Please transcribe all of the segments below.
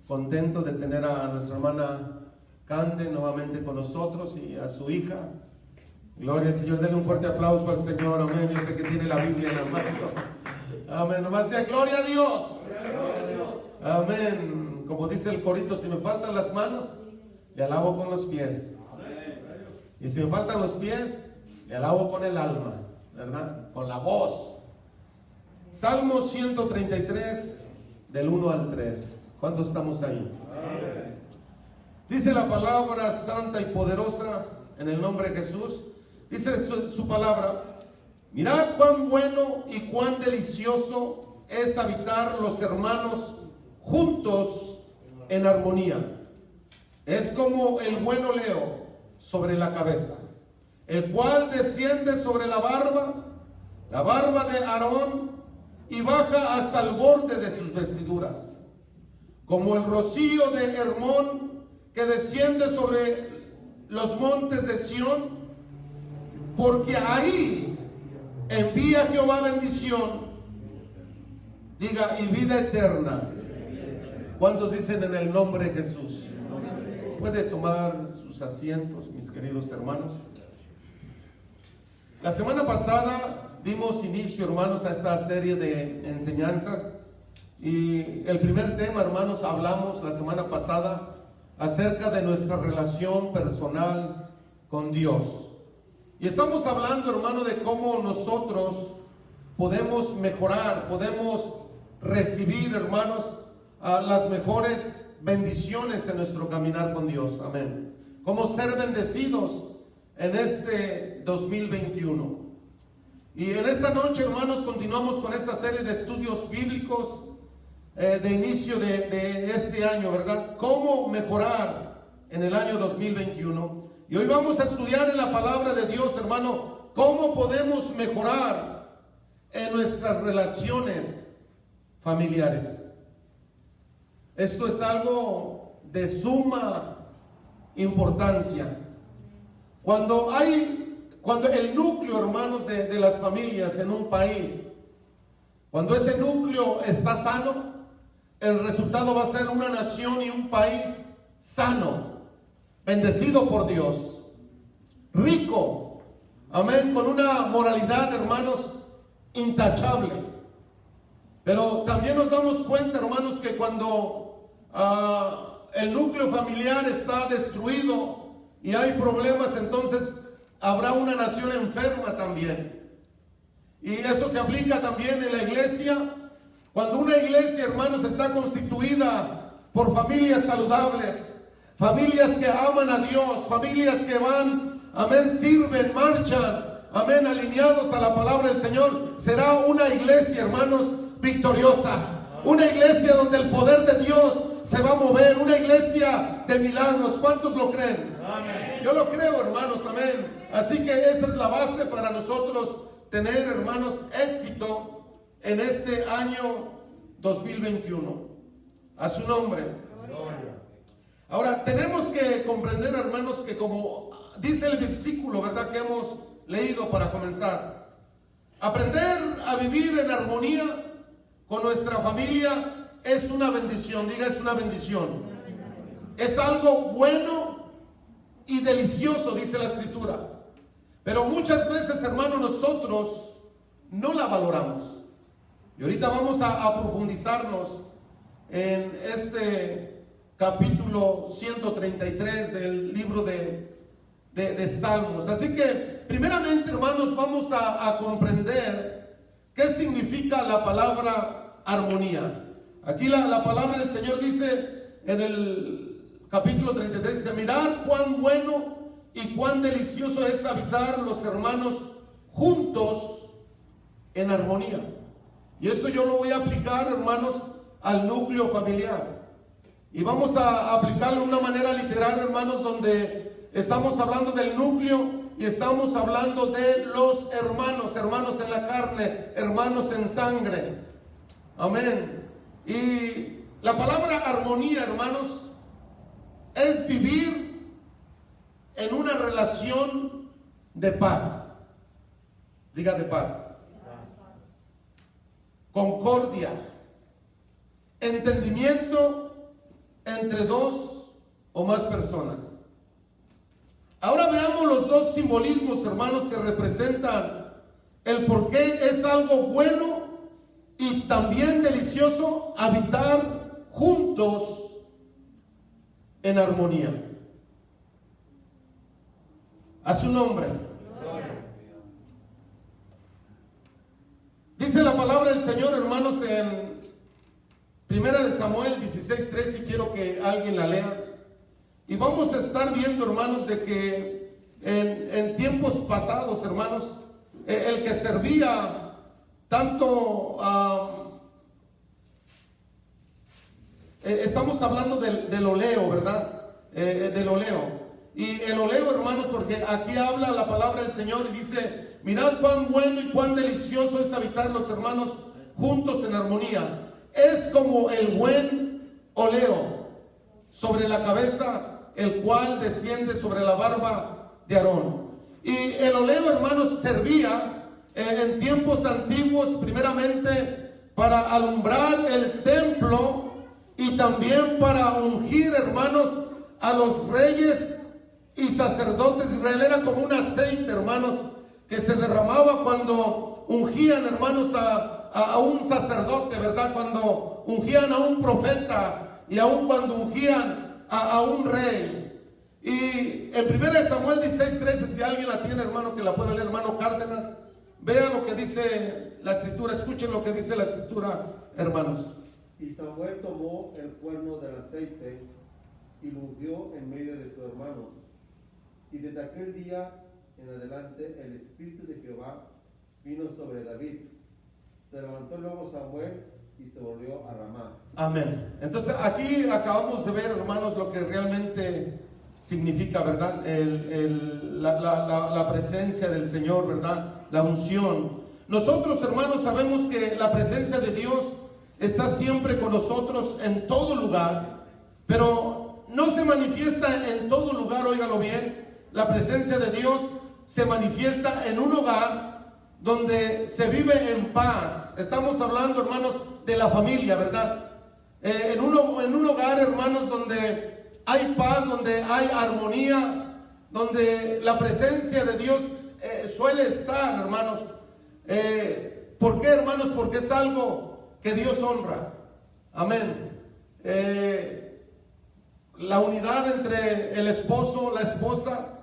Contento de tener a nuestra hermana Cande nuevamente con nosotros y a su hija. Gloria al Señor, denle un fuerte aplauso al Señor, amén. Yo sé que tiene la Biblia en la mano. Amén, nomás de gloria a Dios. Amén. Como dice el corito, si me faltan las manos, le alabo con los pies. Y si me faltan los pies, le alabo con el alma, ¿verdad? Con la voz. Salmo 133, del 1 al 3. ¿Cuántos estamos ahí? Dice la palabra santa y poderosa en el nombre de Jesús. Dice su palabra: mirad cuán bueno y cuán delicioso es habitar los hermanos juntos en armonía. Es como el buen oleo sobre la cabeza, el cual desciende sobre la barba de Aarón, y baja hasta el borde de sus vestiduras, como el rocío de Hermón que desciende sobre los montes de Sión, porque ahí envía Jehová bendición, diga, y vida eterna. ¿Cuántos dicen en el nombre de Jesús? Puede tomar sus asientos, mis queridos hermanos. La semana pasada dimos inicio, hermanos, a esta serie de enseñanzas, y el primer tema, hermanos, hablamos la semana pasada acerca de nuestra relación personal con Dios. Y estamos hablando, hermano, de cómo nosotros podemos mejorar, podemos recibir, hermanos, las mejores bendiciones en nuestro caminar con Dios. Amén. Cómo ser bendecidos en este 2021. Y en esta noche, hermanos, continuamos con esta serie de estudios bíblicos de inicio de este año, ¿verdad? Cómo mejorar en el año 2021. Y hoy vamos a estudiar en la palabra de Dios, hermano, cómo podemos mejorar en nuestras relaciones familiares. Esto es algo de suma importancia. Cuando el núcleo, hermanos, de las familias en un país, cuando ese núcleo está sano, el resultado va a ser una nación y un país sano, bendecido por Dios, rico, amén, con una moralidad, hermanos, intachable. Pero también nos damos cuenta, hermanos, que cuando el núcleo familiar está destruido y hay problemas, entonces habrá una nación enferma también. Y eso se aplica también en la iglesia. Cuando una iglesia, hermanos, está constituida por familias saludables, familias que aman a Dios, familias que van, amén, sirven, marchan, amén, alineados a la palabra del Señor, será una iglesia, hermanos, victoriosa. Una iglesia donde el poder de Dios se va a mover, una iglesia de milagros. ¿Cuántos lo creen? Amén. Yo lo creo, hermanos, amén. Así que esa es la base para nosotros tener, hermanos, éxito en este año 2021. A su nombre. Ahora, tenemos que comprender, hermanos, que como dice el versículo, ¿verdad?, que hemos leído para comenzar, aprender a vivir en armonía con nuestra familia es una bendición. Diga, es una bendición. Es algo bueno y delicioso, dice la Escritura. Pero muchas veces, hermanos, nosotros no la valoramos. Y ahorita vamos a profundizarnos en este capítulo 133 del libro de Salmos. Así que, primeramente, hermanos, vamos a comprender qué significa la palabra armonía. Aquí la palabra del Señor dice en el capítulo 33, dice: mirad cuán bueno y cuán delicioso es habitar los hermanos juntos en armonía. Y esto yo lo voy a aplicar, hermanos, al núcleo familiar. Y vamos a aplicarlo de una manera literal, hermanos, donde estamos hablando del núcleo y estamos hablando de los hermanos, hermanos en la carne, hermanos en sangre. Amén. Y la palabra armonía, hermanos, es vivir en una relación de paz. Diga, de paz. Concordia, entendimiento entre dos o más personas. Ahora veamos los dos simbolismos, hermanos, que representan el por qué es algo bueno y también delicioso habitar juntos en armonía. A su nombre. Dice la palabra del Señor, hermanos, en 1 Samuel 16:3, y quiero que alguien la lea. Y vamos a estar viendo, hermanos, de que en tiempos pasados, hermanos, el que servía tanto, estamos hablando del oleo, ¿verdad? Del oleo. Y el oleo, hermanos, porque aquí habla la palabra del Señor y dice: mirad cuán bueno y cuán delicioso es habitar los hermanos juntos en armonía. Es como el buen oleo sobre la cabeza, el cual desciende sobre la barba de Aarón. Y el oleo, hermanos, servía en tiempos antiguos primeramente para alumbrar el templo y también para ungir, hermanos, a los reyes y sacerdotes de Israel. Era como un aceite, hermanos, que se derramaba cuando ungían, hermanos, a un sacerdote, ¿verdad? Cuando ungían a un profeta y aún cuando ungían a un rey. Y en 1 Samuel 16:13, si alguien la tiene, hermano, que la pueda leer, hermano Cárdenas, vean lo que dice la escritura, escuchen lo que dice la escritura, hermanos. Y Samuel tomó el cuerno del aceite y lo ungió en medio de sus hermanos. Y desde aquel día en adelante el Espíritu de Jehová vino sobre David. Se levantó luego Samuel y se volvió a Ramá. Amén. Entonces aquí acabamos de ver, hermanos, lo que realmente significa, ¿verdad? La presencia del Señor, ¿verdad? La unción. Nosotros, hermanos, sabemos que la presencia de Dios está siempre con nosotros en todo lugar, pero no se manifiesta en todo lugar, óigalo bien. La presencia de Dios se manifiesta en un hogar donde se vive en paz. Estamos hablando, hermanos, de la familia, ¿verdad? En un hogar, hermanos, donde hay paz, donde hay armonía, donde la presencia de Dios suele estar, hermanos. ¿Por qué, hermanos? Porque es algo que Dios honra. Amén. La unidad entre el esposo, la esposa,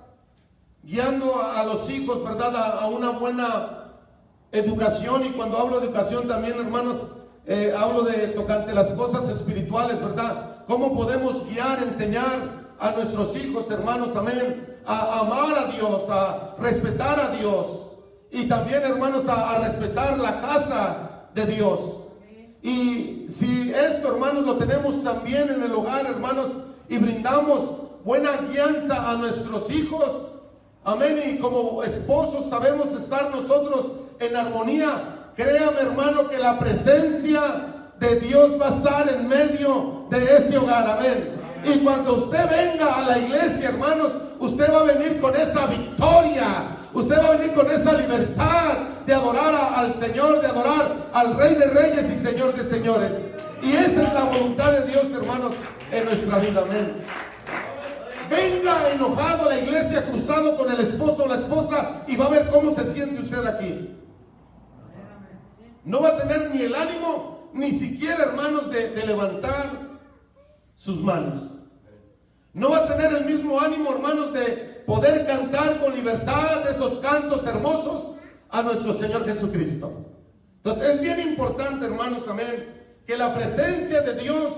guiando a los hijos, ¿verdad? A una buena educación. Y cuando hablo de educación también, hermanos, hablo de tocante las cosas espirituales, ¿verdad? Cómo podemos guiar, enseñar a nuestros hijos, hermanos, amén, a amar a Dios, a respetar a Dios, y también, hermanos, a respetar la casa de Dios. Y si esto, hermanos, lo tenemos también en el hogar, hermanos, y brindamos buena guianza a nuestros hijos, amén, y como esposos sabemos estar nosotros en armonía, créame, hermano, que la presencia de Dios va a estar en medio de ese hogar, amén. Y cuando usted venga a la iglesia, hermanos, usted va a venir con esa victoria, usted va a venir con esa libertad de adorar al Señor, de adorar al Rey de Reyes y Señor de Señores. Y esa es la voluntad de Dios, hermanos, en nuestra vida, amén. Venga enojado a la iglesia, cruzado con el esposo o la esposa, y va a ver cómo se siente usted aquí. No va a tener ni el ánimo, ni siquiera, hermanos, de levantar sus manos. No va a tener el mismo ánimo, hermanos, de poder cantar con libertad esos cantos hermosos a nuestro Señor Jesucristo. Entonces es bien importante, hermanos, amén, que la presencia de Dios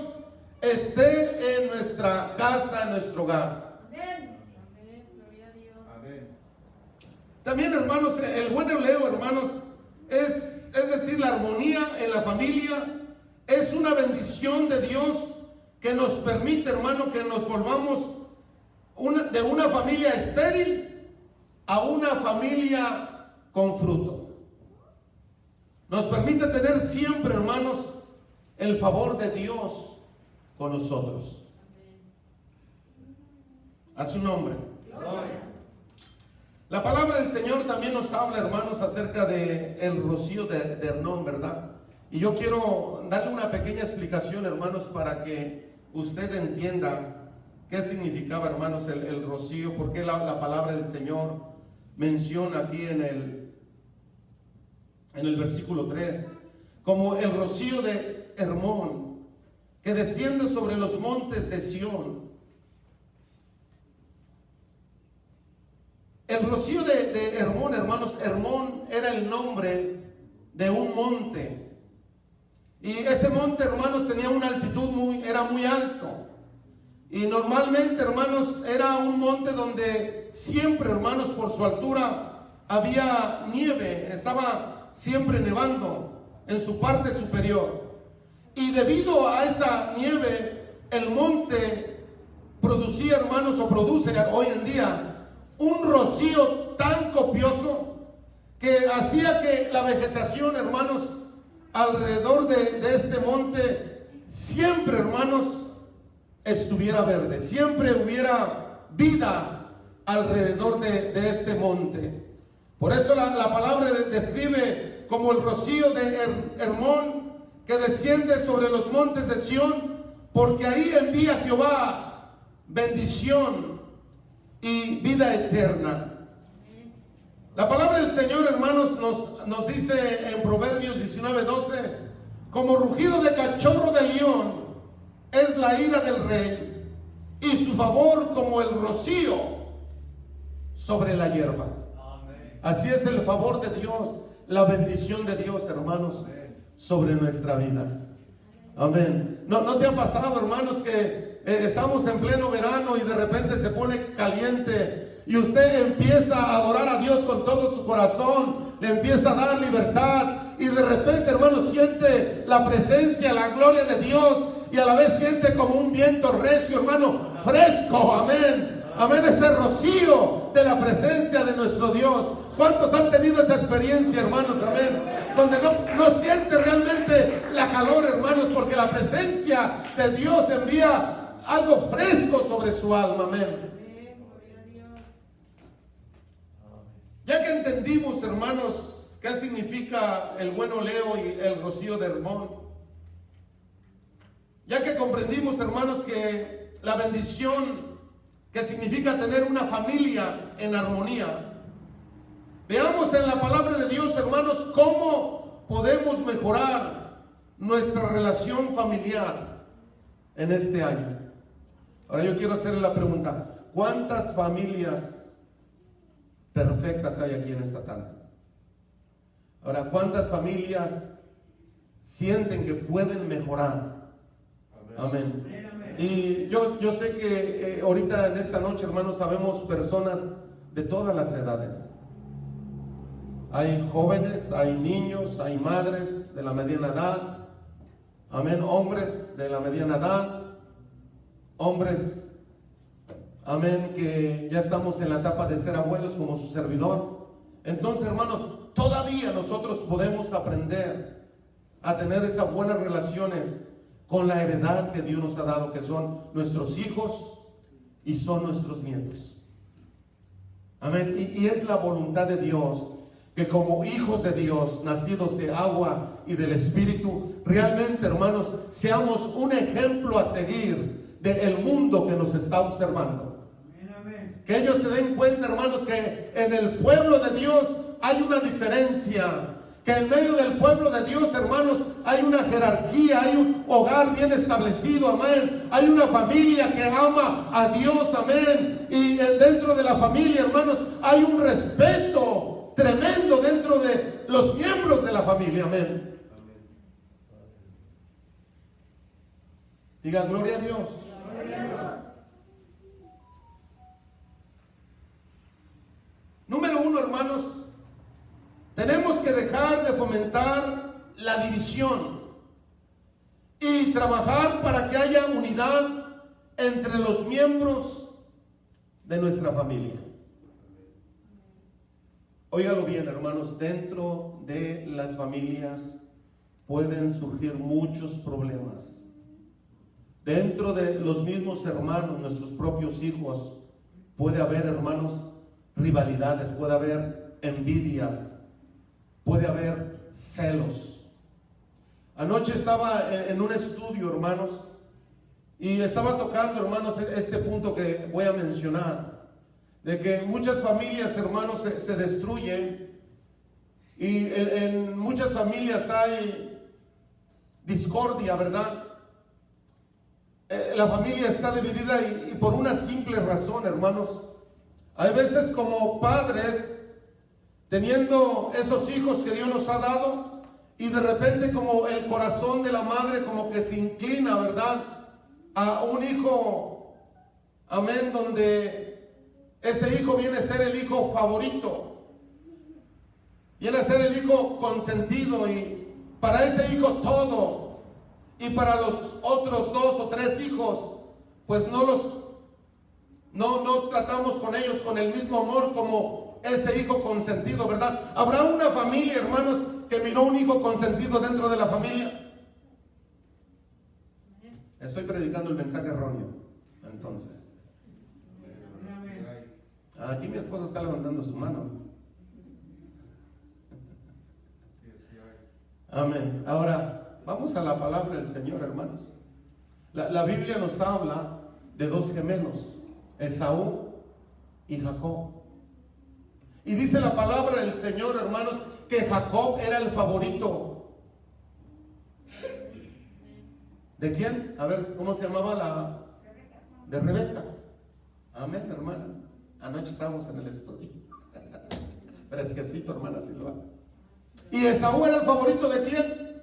esté en nuestra casa, en nuestro hogar. Amén. Amén. Gloria a Dios. Amén. También, hermanos, el buen oleo, hermanos, es decir, la armonía en la familia es una bendición de Dios que nos permite, hermano, que nos volvamos de una familia estéril a una familia con fruto. Nos permite tener siempre, hermanos, el favor de Dios con nosotros. A su nombre. La palabra del Señor también nos habla, hermanos, acerca de el rocío de Hernón, ¿verdad? Y yo quiero darle una pequeña explicación, hermanos, para que usted entienda qué significaba, hermanos, el rocío, porque la palabra del Señor menciona aquí en el versículo 3, como el rocío de Hermón, que desciende sobre los montes de Sión. El rocío de Hermón, hermanos, Hermón era el nombre de un monte. Y ese monte, hermanos, tenía una altitud era muy alto. Y normalmente, hermanos, era un monte donde siempre, hermanos, por su altura había nieve, estaba siempre nevando en su parte superior. Y debido a esa nieve, el monte producía, hermanos, o produce hoy en día un rocío tan copioso que hacía que la vegetación, hermanos, alrededor de este monte siempre, hermanos, estuviera verde, siempre hubiera vida alrededor de este monte. Por eso la palabra describe como el rocío de Hermón que desciende sobre los montes de Sión, porque ahí envía Jehová bendición y vida eterna. La palabra del Señor, hermanos, nos dice en Proverbios 19:12, como rugido de cachorro de león es la ira del rey, y su favor como el rocío sobre la hierba. Amén. Así es el favor de Dios, la bendición de Dios, hermanos, sobre nuestra vida. Amén. ¿No te ha pasado, hermanos, que estamos en pleno verano y de repente se pone caliente y usted empieza a adorar a Dios con todo su corazón, le empieza a dar libertad y de repente, hermanos, siente la presencia, la gloria de Dios y a la vez siente como un viento recio, hermano, fresco? Amén. Amén, ese rocío de la presencia de nuestro Dios. ¿Cuántos han tenido esa experiencia, hermanos? Amén. Donde no siente realmente la calor, hermanos, porque la presencia de Dios envía algo fresco sobre su alma. Amén. Ya que entendimos, hermanos, qué significa el buen oleo y el rocío de Hermón, ya que comprendimos, hermanos, que la bendición que significa tener una familia en armonía, veamos en la palabra de Dios, hermanos, cómo podemos mejorar nuestra relación familiar en este año. Ahora yo quiero hacerle la pregunta: ¿cuántas familias perfectas hay aquí en esta tarde? Ahora, ¿cuántas familias sienten que pueden mejorar? Amén. Y yo sé que ahorita en esta noche, hermanos, sabemos personas de todas las edades. Hay jóvenes, hay niños, hay madres de la mediana edad. Amén. Hombres de la mediana edad. Hombres, amén, que ya estamos en la etapa de ser abuelos como su servidor. Entonces, hermano, todavía nosotros podemos aprender a tener esas buenas relaciones con la heredad que Dios nos ha dado, que son nuestros hijos y son nuestros nietos. Amén. Y es la voluntad de Dios que como hijos de Dios, nacidos de agua y del Espíritu, realmente, hermanos, seamos un ejemplo a seguir del mundo que nos está observando. Que ellos se den cuenta, hermanos, que en el pueblo de Dios hay una diferencia. Que en medio del pueblo de Dios, hermanos, hay una jerarquía, hay un hogar bien establecido, amén. Hay una familia que ama a Dios, amén. Y dentro de la familia, hermanos, hay un respeto tremendo dentro de los miembros de la familia, amén. Diga gloria a Dios. Gloria a Dios. Número 1, hermanos, tenemos que dejar de fomentar la división y trabajar para que haya unidad entre los miembros de nuestra familia. Óigalo bien, hermanos, dentro de las familias pueden surgir muchos problemas. Dentro de los mismos hermanos, nuestros propios hijos, puede haber, hermanos, rivalidades, puede haber envidias, puede haber celos. Anoche estaba en un estudio, hermanos, Y estaba tocando, hermanos, este punto que voy a mencionar, de que muchas familias, hermanos, se destruyen, y en muchas familias hay discordia, ¿verdad? La familia está dividida y por una simple razón, hermanos. Hay veces como padres, teniendo esos hijos que Dios nos ha dado, y de repente como el corazón de la madre como que se inclina, ¿verdad?, a un hijo, amén, donde ese hijo viene a ser el hijo favorito, viene a ser el hijo consentido, y para ese hijo todo, y para los otros 2 o 3 hijos, pues no tratamos con ellos con el mismo amor como ese hijo consentido, ¿verdad? ¿Habrá una familia, hermanos, que miró un hijo consentido dentro de la familia? Estoy predicando el mensaje erróneo, entonces. Aquí mi esposa está levantando su mano. Amén. Ahora, vamos a la palabra del Señor, hermanos. La Biblia nos habla de 2 gemelos, Esaú y Jacob. Y dice la palabra del Señor, hermanos, que Jacob era el favorito. ¿De quién? A ver, ¿cómo se llamaba de Rebeca? Amén, hermana. Anoche estábamos en el estudio. Fresquecito, hermana Silva. ¿Y Esaú era el favorito de quién?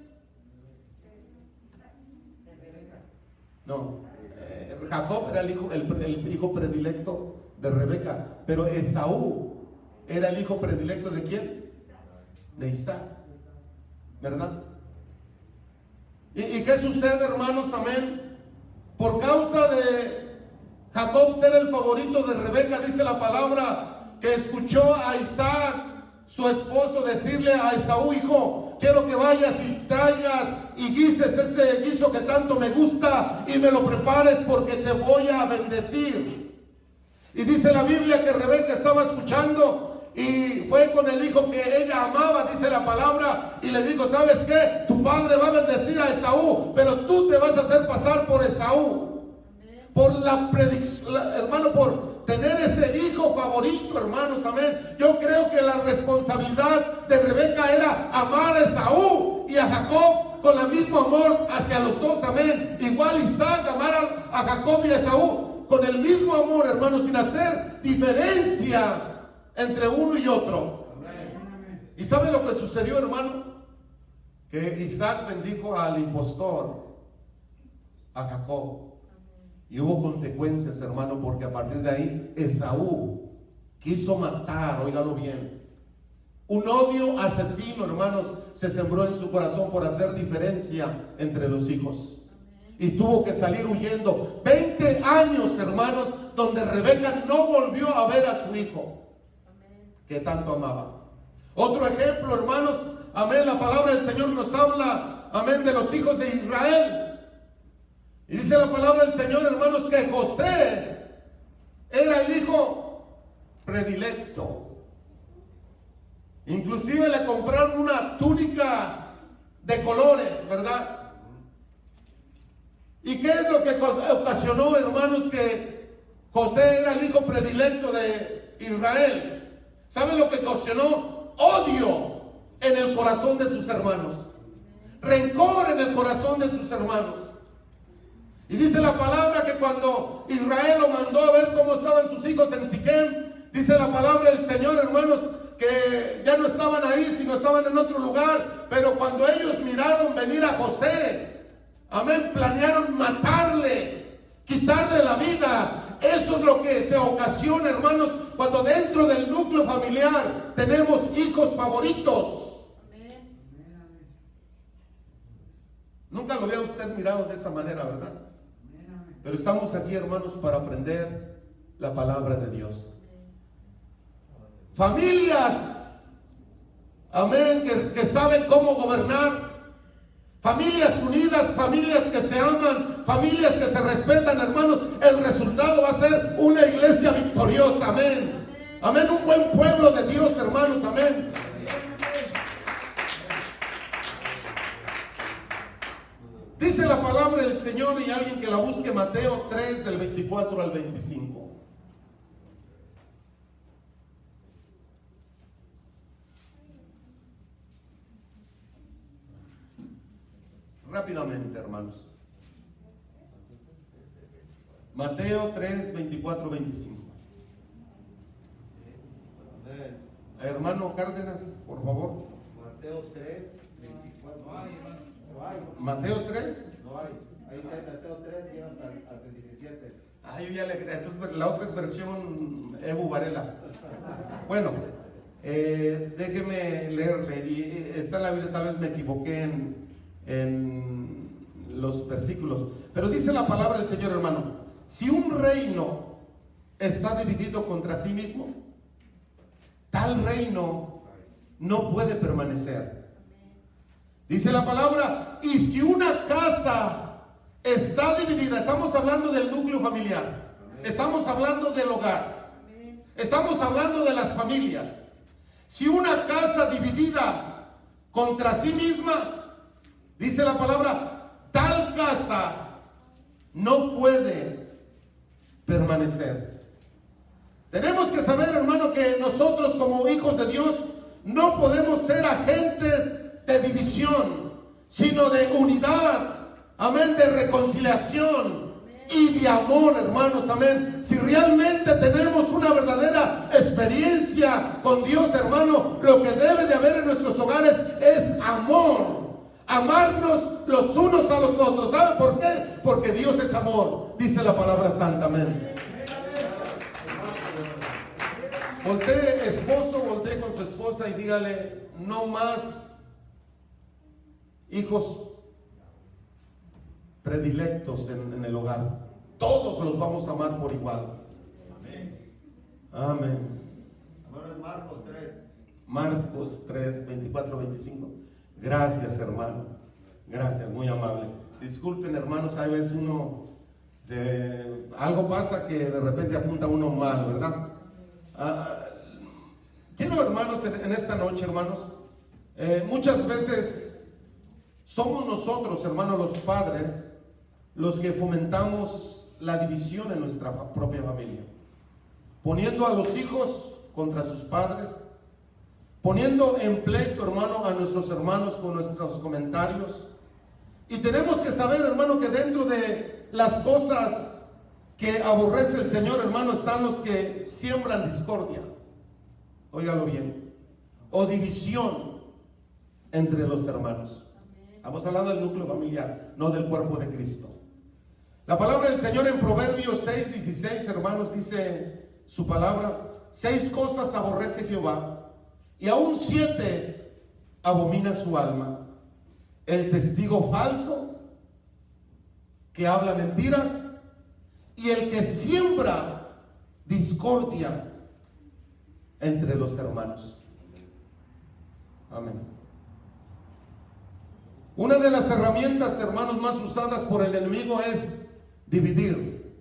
No, Jacob era el hijo predilecto de Rebeca, pero Esaú era el hijo predilecto de quién? De Isaac, ¿verdad? ¿Y qué sucede, hermanos? Amén. Por causa de Jacob ser el favorito de Rebeca, dice la palabra que escuchó a Isaac, su esposo, decirle a Esaú: hijo, quiero que vayas y traigas y guises ese guiso que tanto me gusta y me lo prepares porque te voy a bendecir. Y dice la Biblia que Rebeca estaba escuchando y fue con el hijo que ella amaba, dice la palabra, y le dijo: ¿sabes qué? Tu padre va a bendecir a Esaú, pero tú te vas a hacer pasar por Esaú. Por la predicción, hermano, por tener ese hijo favorito, hermanos, amén. Yo creo que la responsabilidad de Rebeca era amar a Esaú y a Jacob con el mismo amor hacia los dos, amén. Igual Isaac amar a Jacob y a Esaú con el mismo amor, hermanos, sin hacer diferencia entre uno y otro. ¿Y saben lo que sucedió, hermano? Que Isaac bendijo al impostor, a Jacob. Y hubo consecuencias, hermano, porque a partir de ahí Esaú quiso matar, óigalo bien. Un odio asesino, hermanos, se sembró en su corazón por hacer diferencia entre los hijos. Y tuvo que salir huyendo. 20 años, hermanos, donde Rebeca no volvió a ver a su hijo que tanto amaba. Otro ejemplo, hermanos, amén, la palabra del Señor nos habla, amén, de los hijos de Israel. Y dice la palabra del Señor, hermanos, que José era el hijo predilecto. Inclusive le compraron una túnica de colores, ¿verdad? ¿Y qué es lo que ocasionó, hermanos, que José era el hijo predilecto de Israel? ¿Saben lo que ocasionó? Odio en el corazón de sus hermanos. Rencor en el corazón de sus hermanos. Y dice la palabra que cuando Israel lo mandó a ver cómo estaban sus hijos en Siquem, dice la palabra del Señor, hermanos, que ya no estaban ahí, sino estaban en otro lugar. Pero cuando ellos miraron venir a José, amén, planearon matarle, quitarle la vida. Eso es lo que se ocasiona, hermanos, cuando dentro del núcleo familiar tenemos hijos favoritos. Nunca lo había usted mirado de esa manera, ¿verdad? Pero estamos aquí, hermanos, para aprender la palabra de Dios. Familias, amén, que saben cómo gobernar. Familias unidas, familias que se aman, familias que se respetan, hermanos. El resultado va a ser una iglesia victoriosa, amén. Amén, un buen pueblo de Dios, hermanos, amén. Dice la palabra del Señor y alguien que la busque, Mateo 3 del 24 al 25. Rápidamente, hermanos. Mateo 3, 24, 25. Amén. Hermano Cárdenas, por favor. Mateo 3, 24. No hay, hermano. No hay. Mateo 3. No hay. Ahí está Mateo 3 y hasta el 17. Ah, yo ya le creí. Entonces, la otra es versión Ebu Varela. Bueno, déjeme leerle. Y está en la Biblia, tal vez me equivoqué en los versículos. Pero dice la palabra del Señor, hermano. Si un reino está dividido contra sí mismo, tal reino no puede permanecer. Dice la palabra, y si una casa está dividida, estamos hablando del núcleo familiar, estamos hablando del hogar, estamos hablando de las familias. Si una casa dividida contra sí misma, dice la palabra, tal casa no puede permanecer. Tenemos que saber, hermano, que nosotros como hijos de Dios no podemos ser agentes de división, sino de unidad, amén, de reconciliación y de amor, hermanos, amén. Si realmente tenemos una verdadera experiencia con Dios, hermano, lo que debe de haber en nuestros hogares es amor. Amarnos los unos a los otros. ¿Sabe por qué? Porque Dios es amor, dice la palabra santa, amén. Voltee, esposo, voltee con su esposa y dígale, no más hijos predilectos en el hogar. Todos los vamos a amar por igual. Amén. Hermano, es Marcos 3. Marcos 3, 24, 25. Gracias, hermano. Gracias, muy amable. Disculpen, hermanos, a veces algo pasa que de repente apunta uno mal, ¿verdad? Quiero, hermanos, en esta noche, hermanos, muchas veces somos nosotros, hermanos, los padres, los que fomentamos la división en nuestra propia familia, poniendo a los hijos contra sus padres, poniendo en pleito, hermano, a nuestros hermanos con nuestros comentarios. Y tenemos que saber, hermano, que dentro de las cosas que aborrece el Señor, hermano, están los que siembran discordia. Óigalo bien. O división entre los hermanos. Estamos hablando del núcleo familiar, no del cuerpo de Cristo. La palabra del Señor en Proverbios 6, 16, hermanos, dice su palabra: 6 cosas aborrece Jehová, y aún 7 abomina su alma: el testigo falso, que habla mentiras, y el que siembra discordia entre los hermanos. Amén. Una de las herramientas, hermanos, más usadas por el enemigo es dividir.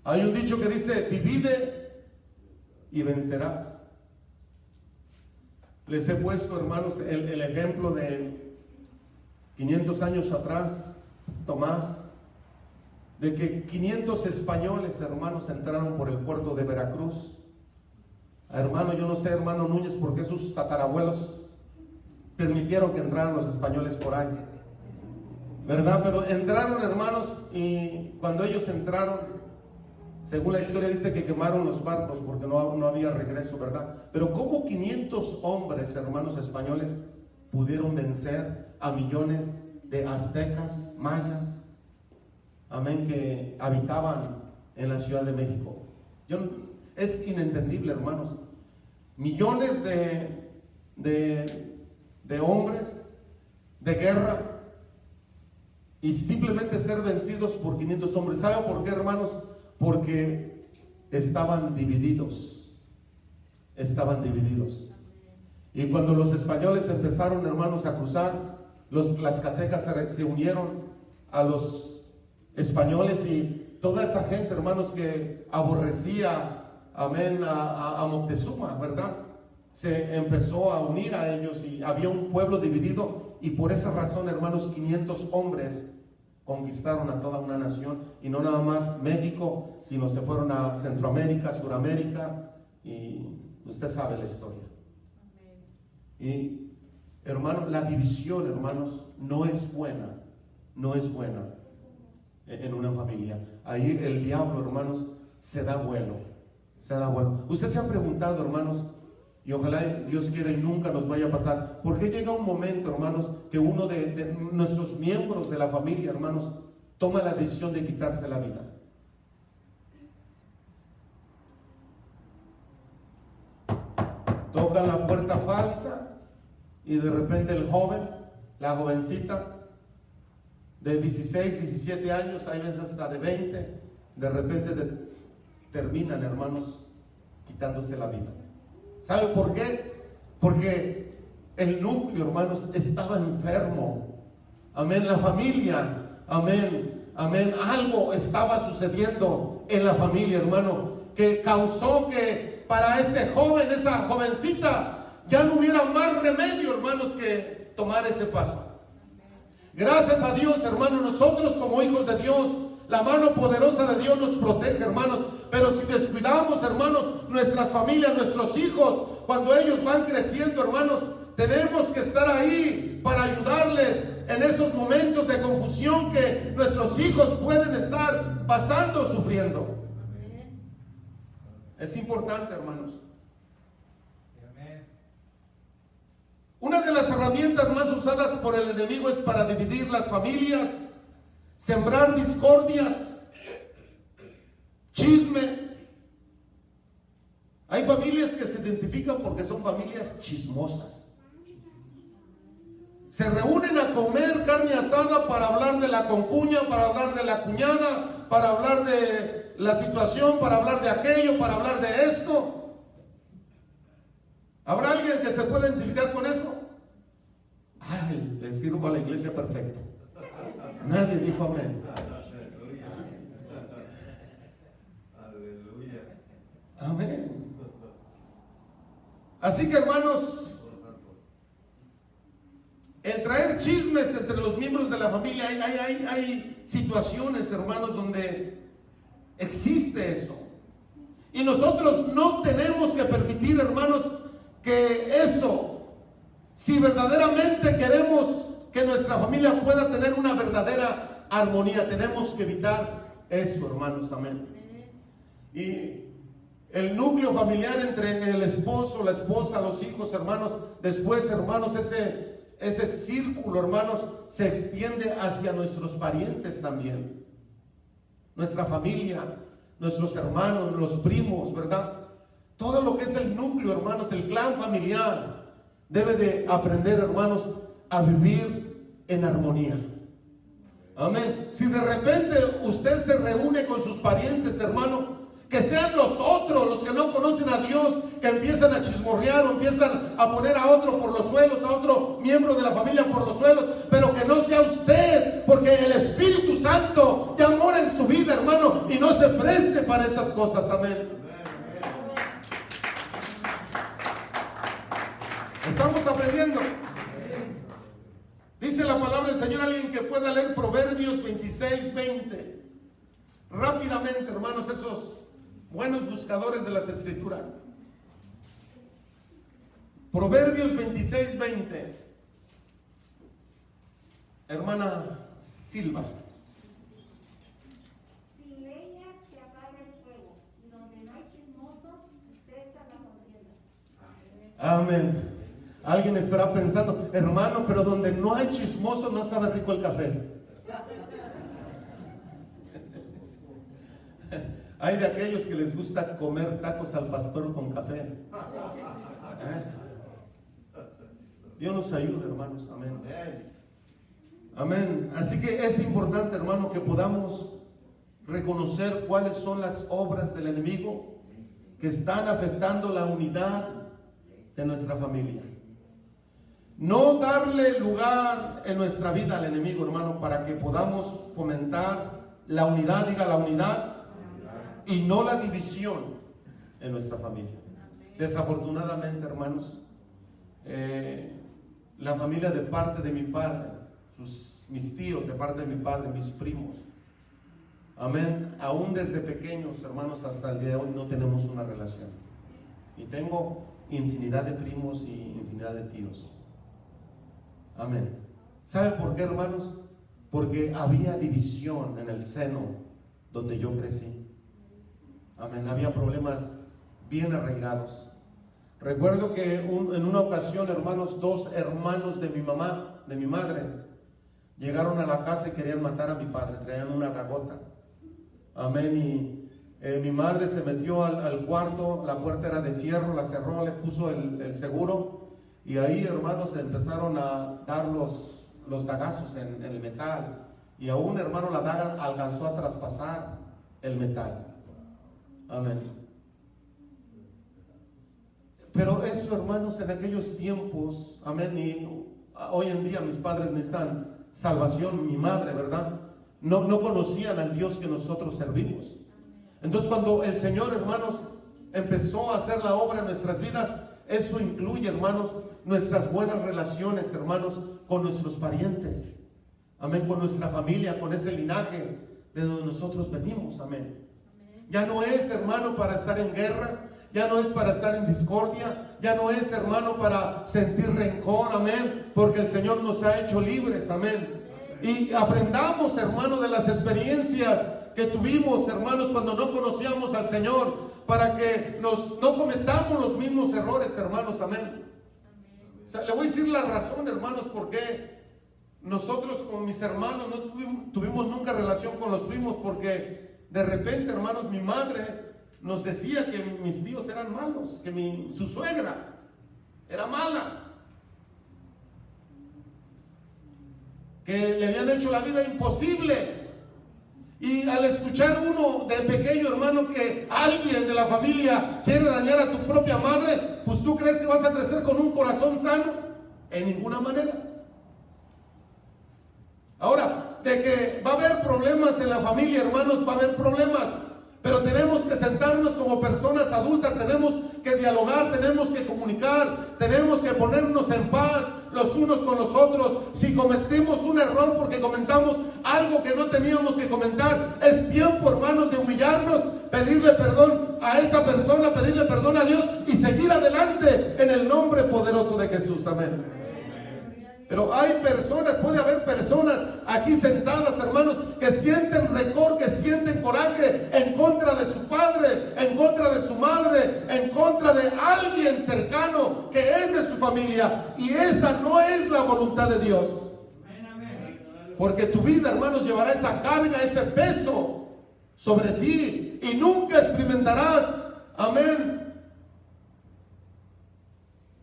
Hay un dicho que dice: divide y vencerás. Les he puesto, hermanos, el ejemplo de 500 años atrás, Tomás, de que 500 españoles, hermanos, entraron por el puerto de Veracruz. Hermano, yo no sé, hermano Núñez, por qué sus tatarabuelos permitieron que entraran los españoles por ahí, ¿verdad? Pero entraron, hermanos, y cuando ellos entraron, según la historia dice que quemaron los barcos porque no había regreso, ¿verdad? Pero ¿cómo 500 hombres, hermanos españoles, pudieron vencer a millones de aztecas, mayas, amén, que habitaban en la Ciudad de México? Es inentendible, hermanos. Millones de hombres de guerra y simplemente ser vencidos por 500 hombres. ¿Sabe por qué, hermanos? Porque estaban divididos. Estaban divididos. Y cuando los españoles empezaron, hermanos, a cruzar, los tlaxcaltecas se unieron a los españoles, y toda esa gente, hermanos, que aborrecía, amén, a Moctezuma, ¿verdad?, se empezó a unir a ellos, y había un pueblo dividido. Y por esa razón, hermanos, 500 hombres conquistaron a toda una nación, y no nada más México, sino se fueron a Centroamérica, Suramérica, y usted sabe la historia. Y hermano, la división, hermanos, no es buena en una familia. Ahí el diablo, hermanos, se da vuelo. Ustedes se han preguntado, hermanos, y ojalá Dios quiera y nunca nos vaya a pasar, ¿por qué llega un momento, hermanos, que uno de nuestros miembros de la familia, hermanos, toma la decisión de quitarse la vida? Tocan la puerta falsa y de repente el joven, la jovencita de 16, 17 años, hay veces hasta de 20, de repente terminan, hermanos, quitándose la vida. ¿Sabe por qué? Porque el núcleo, hermanos, estaba enfermo. Amén, la familia, amén, algo estaba sucediendo en la familia, hermano, que causó que para ese joven, esa jovencita, ya no hubiera más remedio, hermanos, que tomar ese paso. Gracias a Dios, hermanos, nosotros como hijos de Dios, la mano poderosa de Dios nos protege, hermanos. Pero si descuidamos, hermanos, nuestras familias, nuestros hijos, cuando ellos van creciendo, hermanos, tenemos que estar ahí para ayudarles en esos momentos de confusión que nuestros hijos pueden estar pasando, sufriendo. Es importante, hermanos. Una de las herramientas más usadas por el enemigo es para dividir las familias, sembrar discordias, chisme. Hay familias que se identifican porque son familias chismosas. Se reúnen a comer carne asada para hablar de la concuña, para hablar de la cuñada, para hablar de la situación, para hablar de aquello, para hablar de esto. ¿Habrá alguien que se pueda identificar con eso? Ay, le sirvo a la iglesia perfecta. Nadie dijo amén. Amén. Así que, hermanos, el traer chismes entre los miembros de la familia, hay situaciones, hermanos, donde existe eso. Y nosotros no tenemos que permitir, hermanos, que eso, si verdaderamente queremos que nuestra familia pueda tener una verdadera armonía, tenemos que evitar eso, hermanos, amén. Y el núcleo familiar entre el esposo, la esposa, los hijos, hermanos, después, hermanos, ese círculo, hermanos, se extiende hacia nuestros parientes también, nuestra familia, nuestros hermanos, los primos, ¿verdad? Todo lo que es el núcleo, hermanos, el clan familiar, debe de aprender, hermanos, a vivir en armonía. Amén. Si de repente usted se reúne con sus parientes, hermano, que sean los otros, los que no conocen a Dios, que empiezan a chismorrear o empiezan a poner a otro por los suelos, a otro miembro de la familia por los suelos, pero que no sea usted, porque el Espíritu Santo ya mora en su vida, hermano, y no se preste para esas cosas. Amén. ¿Estamos aprendiendo? Dice la palabra del Señor, alguien que pueda leer Proverbios 26:20. Rápidamente, hermanos, esos buenos buscadores de las Escrituras. Proverbios 26:20. Hermana Silva. Sin leña se apaga el fuego, y donde no hay chismoso, cesa la contienda. Amén. Alguien estará pensando, hermano, pero donde no hay chismoso no sabe rico el café. Hay de aquellos que les gusta comer tacos al pastor con café. Dios nos ayude, hermanos. Amén. Amén. Así que es importante, hermano, que podamos reconocer cuáles son las obras del enemigo que están afectando la unidad de nuestra familia. No darle lugar en nuestra vida al enemigo, hermano, para que podamos fomentar la unidad, diga la unidad, y no la división en nuestra familia. Desafortunadamente, hermanos, la familia de parte de mi padre mis tíos de parte de mi padre, mis primos. Amén. Aún desde pequeños, hermanos, hasta el día de hoy no tenemos una relación. Y tengo infinidad de primos y infinidad de tíos. Amén. ¿Sabe por qué, hermanos? Porque había división en el seno donde yo crecí. Amén. Había problemas bien arraigados. Recuerdo que en una ocasión, hermanos, 2 hermanos de mi mamá, de mi madre, llegaron a la casa y querían matar a mi padre. Traían una ragota. Amén. Y mi madre se metió al cuarto. La puerta era de fierro, la cerró, le puso el seguro. Y ahí, hermanos, se empezaron a dar los dagazos en el metal. Y aún, hermano, la daga alcanzó a traspasar el metal. Amén. Pero eso, hermanos, en aquellos tiempos, amén, y hoy en día mis padres necesitan salvación, mi madre, ¿verdad? No conocían al Dios que nosotros servimos. Entonces, cuando el Señor, hermanos, empezó a hacer la obra en nuestras vidas, eso incluye, hermanos, nuestras buenas relaciones, hermanos, con nuestros parientes. Amén, con nuestra familia, con ese linaje de donde nosotros venimos, amén. Ya no es, hermano, para estar en guerra. Ya no es para estar en discordia, ya no es, hermano, para sentir rencor, amén, porque el Señor nos ha hecho libres, amén. Y aprendamos, hermano, de las experiencias que tuvimos, hermanos, cuando no conocíamos al Señor, para que no cometamos los mismos errores, hermanos, amén. O sea, le voy a decir la razón, hermanos, por qué nosotros con mis hermanos no tuvimos nunca relación con los primos, porque de repente, hermanos, mi madre nos decía que mis tíos eran malos, que su suegra era mala, que le habían hecho la vida imposible. Y al escuchar uno de pequeño, hermano, que alguien de la familia quiere dañar a tu propia madre, pues tú crees que vas a crecer con un corazón sano. En ninguna manera. Ahora, de que va a haber problemas en la familia, hermanos, va a haber problemas. Pero tenemos que sentarnos como personas adultas, tenemos que dialogar, tenemos que comunicar, tenemos que ponernos en paz los unos con los otros. Si cometimos un error porque comentamos algo que no teníamos que comentar, es tiempo, hermanos, de humillarnos, pedirle perdón a esa persona, pedirle perdón a Dios y seguir adelante en el nombre poderoso de Jesús. Amén. Pero hay personas, puede haber personas aquí sentadas, hermanos, que sienten rencor, que sienten coraje en contra de su padre, en contra de su madre, en contra de alguien cercano que es de su familia. Y esa no es la voluntad de Dios. Porque tu vida, hermanos, llevará esa carga, ese peso sobre ti y nunca experimentarás, amén,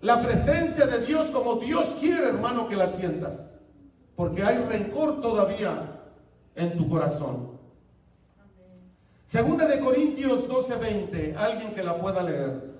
la presencia de Dios como Dios quiere, hermano, que la sientas. Porque hay rencor todavía en tu corazón. Segunda de Corintios 12:20. Alguien que la pueda leer.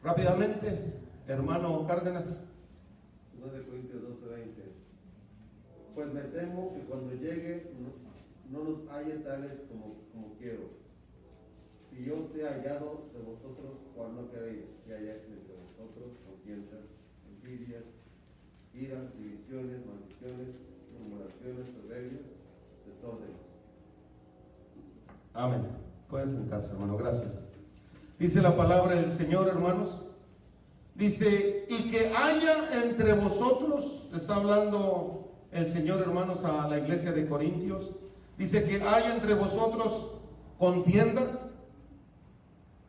Rápidamente, hermano Cárdenas. 2 de Corintios 12:20. Pues me temo que cuando llegue no nos halle tales como quiero. Y yo sea hallado de vosotros cual no queréis que haya entre vosotros contiendas, envidias, iras, divisiones, maldiciones, murmuraciones, soberbias, desórdenes. Amén. Pueden sentarse, hermano, gracias. Dice la palabra del Señor, hermanos. Dice, y que haya entre vosotros, está hablando el Señor, hermanos, a la iglesia de Corintios. Dice que haya entre vosotros contiendas,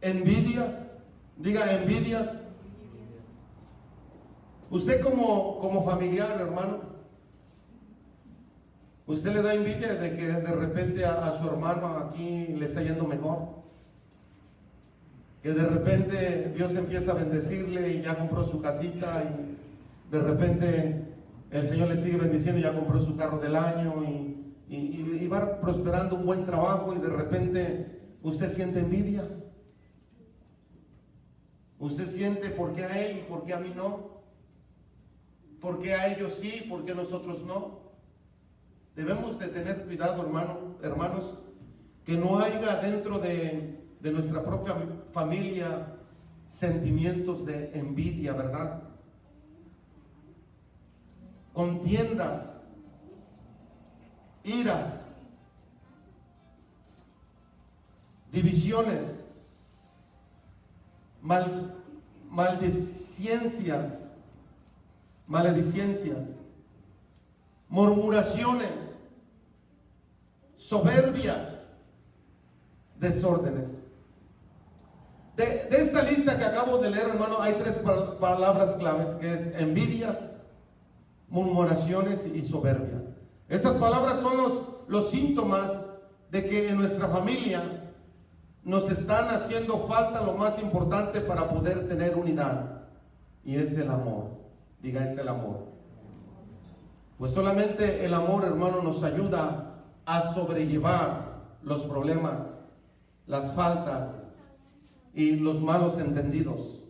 envidias. Diga envidias. Usted como familiar, hermano, usted le da envidia de que de repente a su hermano aquí le está yendo mejor. Que de repente Dios empieza a bendecirle y ya compró su casita, y de repente el Señor le sigue bendiciendo y ya compró su carro del año y va prosperando un buen trabajo, y de repente usted siente envidia. Usted siente por qué a él y por qué a mí no. ¿Por qué a ellos sí, por qué nosotros no? Debemos de tener cuidado, hermanos, que no haya dentro de nuestra propia familia sentimientos de envidia, ¿verdad? Contiendas, iras, divisiones, maledicencias, murmuraciones, soberbias, desórdenes. De esta lista que acabo de leer, hermano, hay tres palabras claves, que es envidias, murmuraciones y soberbia. Estas palabras son los síntomas de que en nuestra familia nos están haciendo falta lo más importante para poder tener unidad, y es el amor. Diga, es el amor. Pues solamente el amor, hermano, nos ayuda a sobrellevar los problemas, las faltas y los malos entendidos.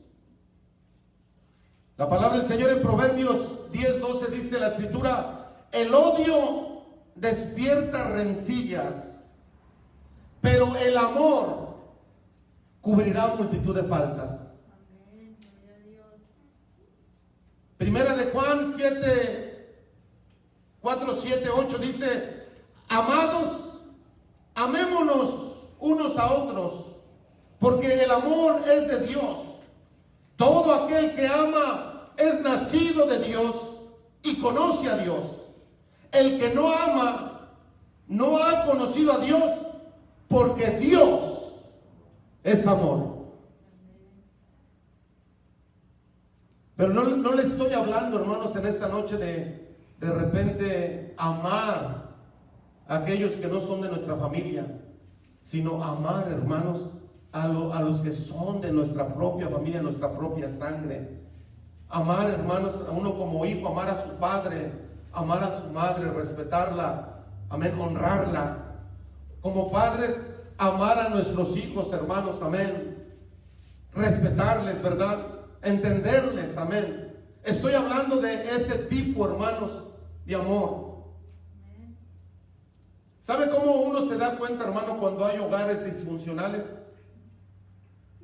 La palabra del Señor en Proverbios 10:12 dice la Escritura: el odio despierta rencillas, pero el amor cubrirá multitud de faltas. Amén. Gloria a Dios. Primera de Juan 4:7-8 dice: amados, amémonos unos a otros, porque el amor es de Dios. Todo aquel que ama es nacido de Dios y conoce a Dios. El que no ama no ha conocido a Dios, porque Dios es amor. Pero no le estoy hablando, hermanos, en esta noche de repente amar a aquellos que no son de nuestra familia, sino amar, hermanos, a los que son de nuestra propia familia, nuestra propia sangre. Amar, hermanos, a uno como hijo, amar a su padre, amar a su madre, respetarla, amén, honrarla. Como padres, amar a nuestros hijos, hermanos, amén, respetarles, ¿verdad? Entenderles, amén. Estoy hablando de ese tipo, hermanos, de amor. ¿Sabe cómo uno se da cuenta, hermano, cuando hay hogares disfuncionales?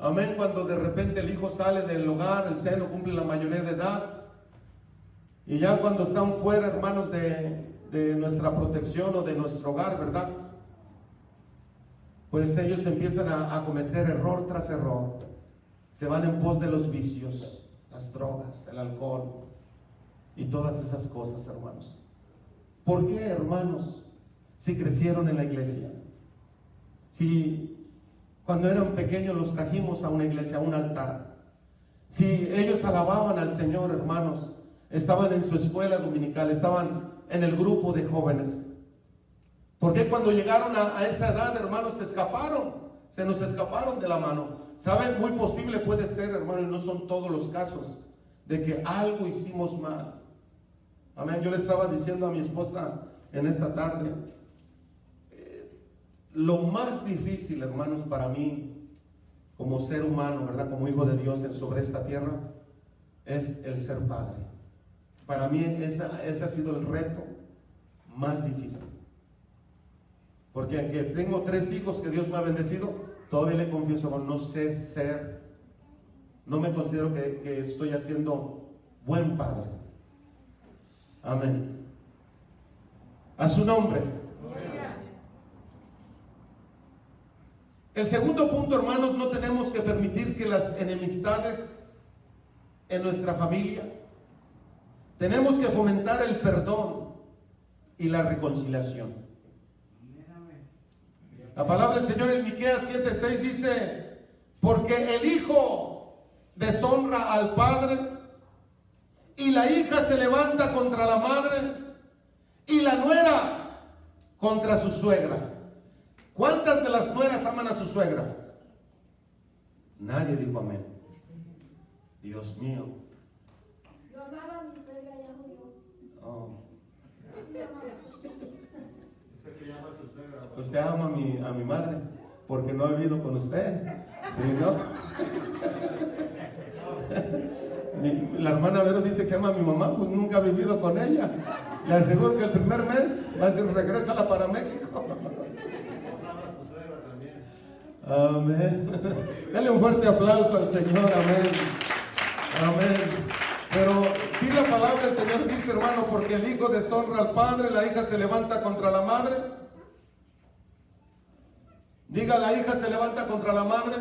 Amén, cuando de repente el hijo sale del hogar, el seno, cumple la mayoría de edad, y ya cuando están fuera, hermanos, de nuestra protección o de nuestro hogar, ¿verdad? Pues ellos empiezan a cometer error tras error. Se van en pos de los vicios, las drogas, el alcohol y todas esas cosas, hermanos. ¿Por qué, hermanos? Si crecieron en la iglesia, si cuando eran pequeños los trajimos a una iglesia, a un altar, si ellos alababan al Señor, hermanos, estaban en su escuela dominical, estaban en el grupo de jóvenes. ¿Por qué cuando llegaron a esa edad, hermanos, se nos escaparon de la mano? ¿Saben? Muy posible puede ser, hermano, y no son todos los casos, de que algo hicimos mal. Amén. Yo le estaba diciendo a mi esposa en esta tarde, lo más difícil, hermanos, para mí, como ser humano, ¿verdad? Como hijo de Dios sobre esta tierra, es el ser padre. Para mí ese ha sido el reto más difícil. Porque aunque tengo 3 hijos que Dios me ha bendecido, todavía le confieso, hermano, no sé ser, no me considero que estoy haciendo buen padre. Amén. A su nombre. El segundo punto, hermanos, no tenemos que permitir que las enemistades en nuestra familia, tenemos que fomentar el perdón y la reconciliación. La palabra del Señor en Miqueas 7:6 dice: porque el hijo deshonra al padre y la hija se levanta contra la madre y la nuera contra su suegra. ¿Cuántas de las nueras aman a su suegra? Nadie dijo amén. Dios mío. Yo amaba a mi suegra, ya murió. Oh. Sí, amaba. Usted ama a mi madre porque no ha vivido con usted. ¿Sí, no? la hermana Vero dice que ama a mi mamá, pues nunca ha vivido con ella. Le aseguro que el primer mes va a decir, regrésala para México. Amén. Dale un fuerte aplauso al Señor, amén. Amén. Pero sí, la palabra del Señor dice, hermano, porque el hijo deshonra al padre, la hija se levanta contra la madre. Diga, la hija se levanta contra la madre.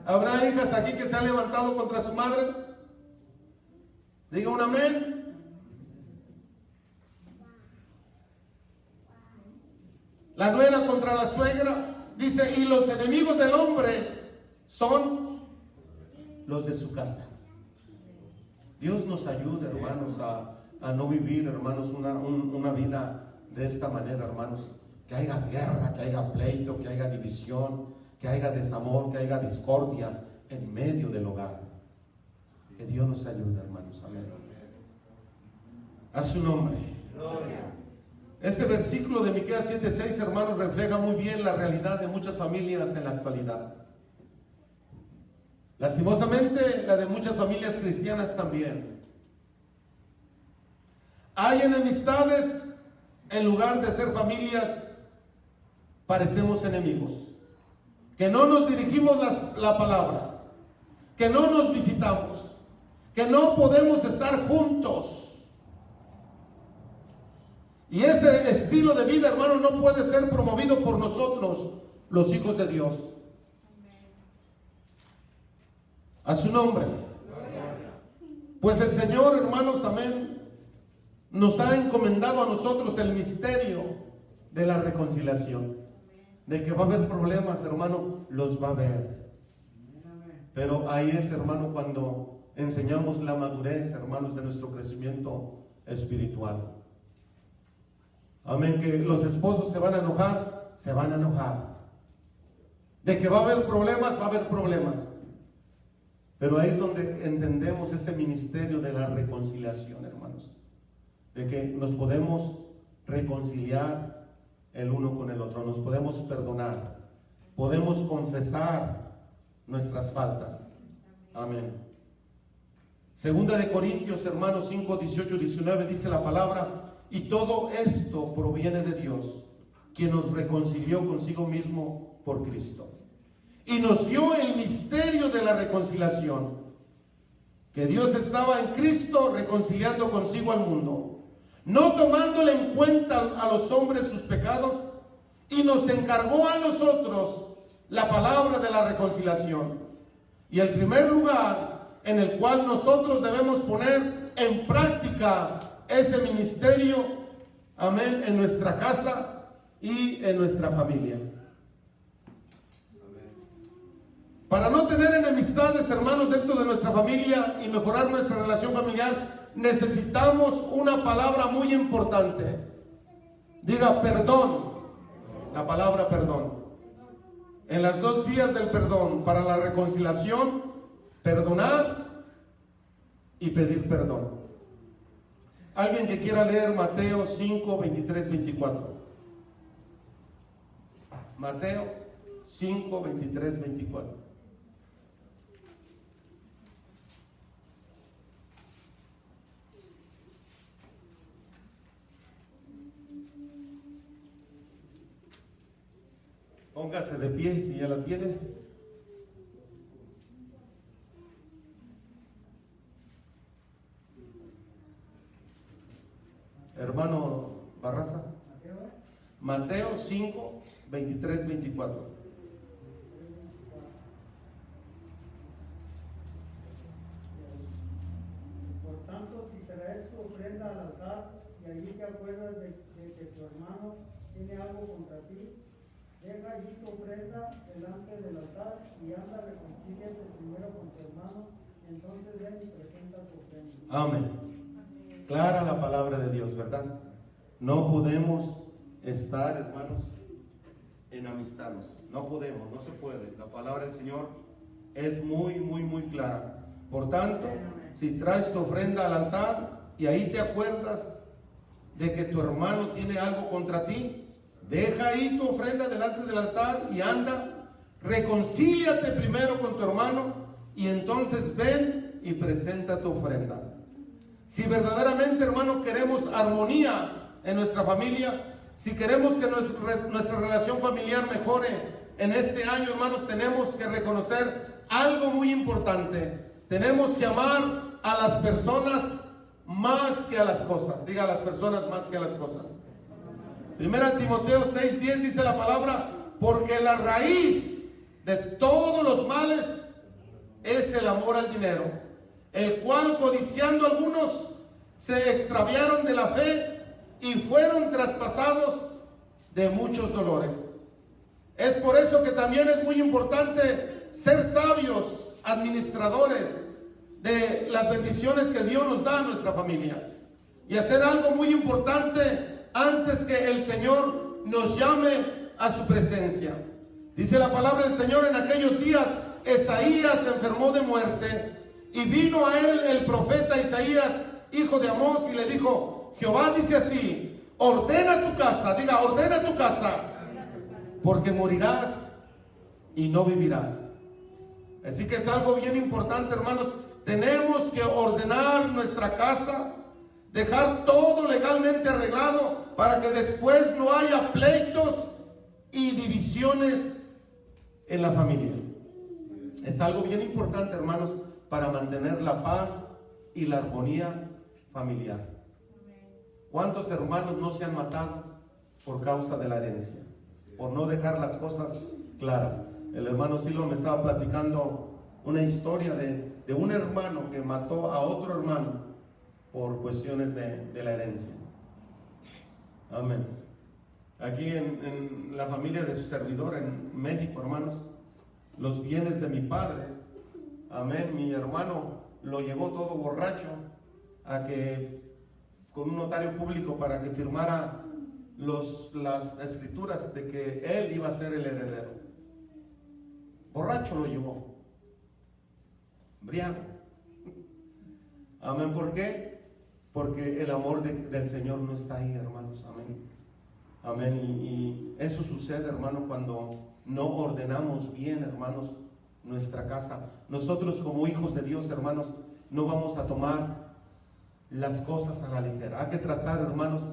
¿Habrá hijas aquí que se han levantado contra su madre? Diga un amén. La nuera contra la suegra. Dice, y los enemigos del hombre son los de su casa. Dios nos ayude, hermanos, a no vivir, hermanos, una vida de esta manera, hermanos. Que haya guerra, que haya pleito, que haya división, que haya desamor, que haya discordia en medio del hogar. Que Dios nos ayude, hermanos. Amén. A su nombre. Este versículo de Miqueas 7:6, hermanos, refleja muy bien la realidad de muchas familias en la actualidad. Lastimosamente, la de muchas familias cristianas también. Hay enemistades, en lugar de ser familias, parecemos enemigos. Que no nos dirigimos la palabra, que no nos visitamos, que no podemos estar juntos. Y ese estilo de vida, hermano, no puede ser promovido por nosotros, los hijos de Dios. A su nombre. Pues el Señor, hermanos, amén, nos ha encomendado a nosotros el misterio de la reconciliación. De que va a haber problemas, hermano, los va a haber. Pero ahí es, hermano, cuando enseñamos la madurez, hermanos, de nuestro crecimiento espiritual. Amén, que los esposos se van a enojar, se van a enojar. De que va a haber problemas, va a haber problemas. Pero ahí es donde entendemos este ministerio de la reconciliación, hermanos. De que nos podemos reconciliar el uno con el otro, nos podemos perdonar, podemos confesar nuestras faltas. Amén. Segunda de Corintios, hermanos, 5, 18, 19, dice la palabra, y todo esto proviene de Dios, quien nos reconcilió consigo mismo por Cristo. Y nos dio el misterio de la reconciliación, que Dios estaba en Cristo reconciliando consigo al mundo, no tomándole en cuenta a los hombres sus pecados, y nos encargó a nosotros la palabra de la reconciliación. Y el primer lugar en el cual nosotros debemos poner en práctica ese ministerio, amén, en nuestra casa y en nuestra familia. Para no tener enemistades, hermanos, dentro de nuestra familia y mejorar nuestra relación familiar, necesitamos una palabra muy importante. Diga perdón. La palabra perdón. En las dos vías del perdón, para la reconciliación, perdonar y pedir perdón. Alguien que quiera leer Mateo 5, 23, 24. Mateo 5, 23, 24. Póngase de pie si ya la tiene. Hermano Barraza. Mateo 5, 23, 24. Por tanto, si traes tu ofrenda al altar y allí te acuerdas de que tu hermano tiene algo contra ti, deja allí tu ofrenda delante del altar y anda, reconcíliate primero con tu hermano, entonces ven y presenta tu ofrenda. Amén. Clara la palabra de Dios, ¿verdad? No podemos estar, hermanos, enamistados. No podemos, no se puede. La palabra del Señor es muy, muy, muy clara. Por tanto, si traes tu ofrenda al altar y ahí te acuerdas de que tu hermano tiene algo contra ti, deja ahí tu ofrenda delante del altar y anda, reconcíliate primero con tu hermano y entonces ven y presenta tu ofrenda. Si verdaderamente, hermano, queremos armonía en nuestra familia, si queremos que nuestra relación familiar mejore en este año, hermanos, tenemos que reconocer algo muy importante. Tenemos que amar a las personas más que a las cosas. Diga, a las personas más que a las cosas. Primera Timoteo 6:10 dice la palabra: porque la raíz de todos los males es el amor al dinero, el cual, codiciando algunos, se extraviaron de la fe y fueron traspasados de muchos dolores. Es por eso que también es muy importante ser sabios, administradores de las bendiciones que Dios nos da a nuestra familia, y hacer algo muy importante antes que el Señor nos llame a su presencia. Dice la palabra del Señor: en aquellos días Esaías se enfermó de muerte, y vino a él el profeta Isaías, hijo de Amós, y le dijo: Jehová dice así: ordena tu casa. Diga, ordena tu casa, porque morirás y no vivirás. Así que es algo bien importante, hermanos. Tenemos que ordenar nuestra casa, dejar todo legalmente arreglado, para que después no haya pleitos y divisiones en la familia. Es algo bien importante, hermanos, para mantener la paz y la armonía familiar. ¿Cuántos hermanos no se han matado por causa de la herencia? Por no dejar las cosas claras. El hermano Silva me estaba platicando una historia de un hermano que mató a otro hermano por cuestiones de la herencia. Amén. Aquí en la familia de su servidor en México, hermanos, los bienes de mi padre, amén, mi hermano lo llevó todo borracho con un notario público para que firmara las escrituras de que él iba a ser el heredero. Borracho lo llevó, embriago. Amén. ¿Por qué? Porque el amor del Señor no está ahí, hermanos. Amén. Amén. Y eso sucede, hermano, cuando no ordenamos bien, hermanos, nuestra casa. Nosotros, como hijos de Dios, hermanos, no vamos a tomar las cosas a la ligera. Hay que tratar, hermanos,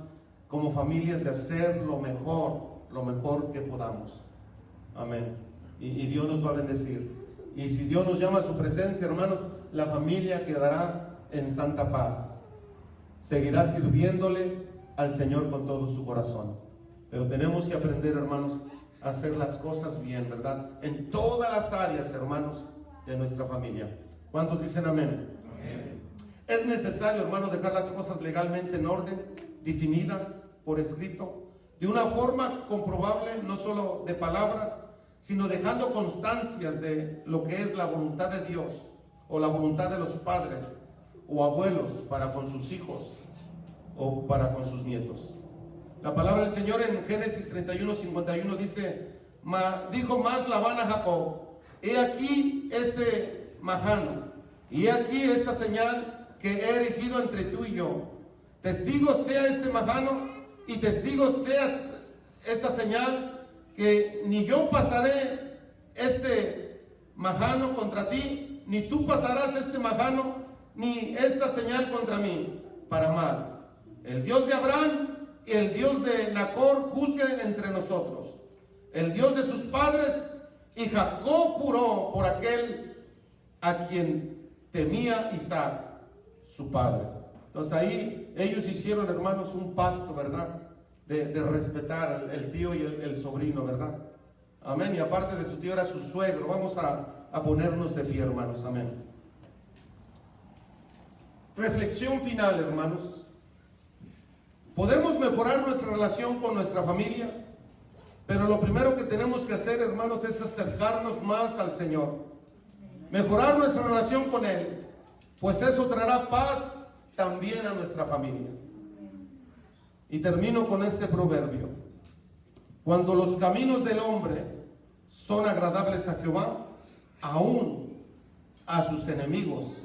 como familias, de hacer lo mejor que podamos. Amén. Y Dios nos va a bendecir. Y si Dios nos llama a su presencia, hermanos, la familia quedará en santa paz. Seguirá sirviéndole al Señor con todo su corazón. Pero tenemos que aprender, hermanos, a hacer las cosas bien, ¿verdad? En todas las áreas, hermanos, de nuestra familia. ¿Cuántos dicen amén? Amén. Es necesario, hermanos, dejar las cosas legalmente en orden, definidas por escrito, de una forma comprobable, no solo de palabras, sino dejando constancias de lo que es la voluntad de Dios, o la voluntad de los padres o abuelos para con sus hijos o para con sus nietos. La palabra del Señor en Génesis 31:51 dice: dijo más Labán a Jacob: he aquí este majano, y he aquí esta señal que he erigido entre tú y yo. Testigo sea este majano, y testigo sea esta señal, que ni yo pasaré este majano contra ti, ni tú pasarás este majano, ni esta señal contra mí, para mal. El Dios de Abraham y el Dios de Nacor juzguen entre nosotros. El Dios de sus padres. Y Jacob juró por aquel a quien temía Isaac, su padre. Entonces ahí ellos hicieron, hermanos, un pacto, ¿verdad? De respetar el tío y el sobrino, ¿verdad? Amén. Y aparte de su tío era su suegro. Vamos a ponernos de pie, hermanos. Amén. Reflexión final, hermanos. Podemos mejorar nuestra relación con nuestra familia, pero lo primero que tenemos que hacer, hermanos, es acercarnos más al Señor. Mejorar nuestra relación con Él, pues eso traerá paz también a nuestra familia. Y termino con este proverbio: cuando los caminos del hombre son agradables a Jehová, aún a sus enemigos